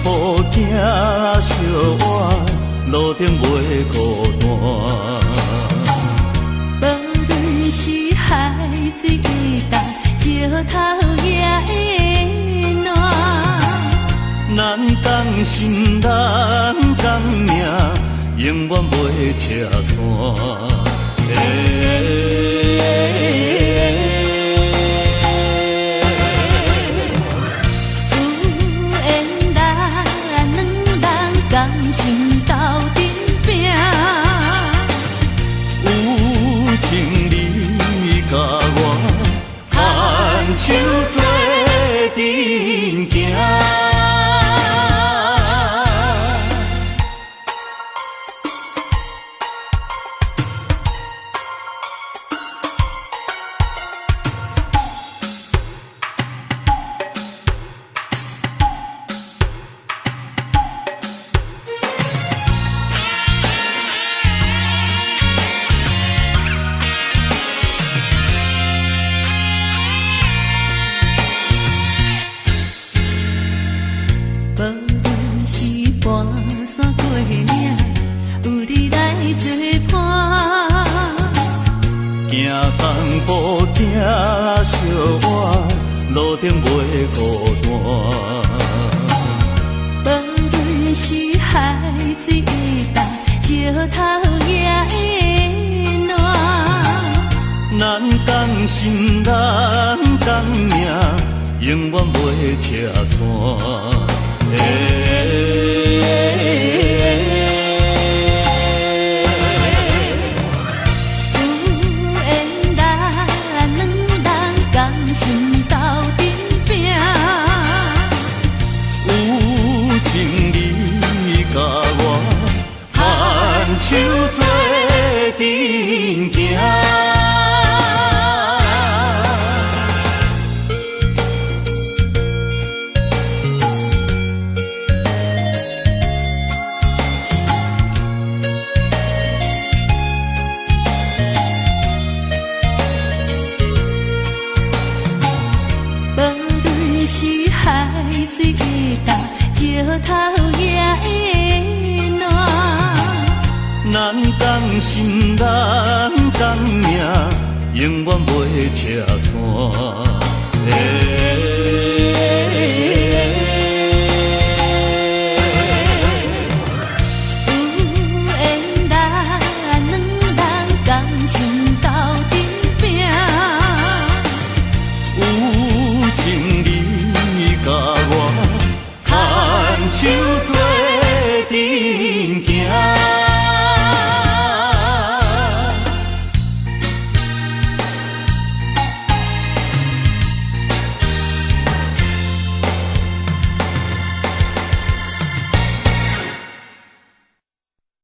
步行小晏，路顶袂孤单。无论是海水会干，石头也会烂。咱同心，咱同命，永远袂拆散。同心斗阵拼，有情你甲我牵手做阵行。无论是跋山过岭，有你来作伴。行同步行小晏，路顶袂孤单。无论是海水会干，石头也会烂。咱同心，咱同命，永远袂拆散。有缘咱两人同心斗阵拼，有情你甲我牵手做阵行。是海水会干，石头也会烂。咱同心，咱同命，永远袂拆散。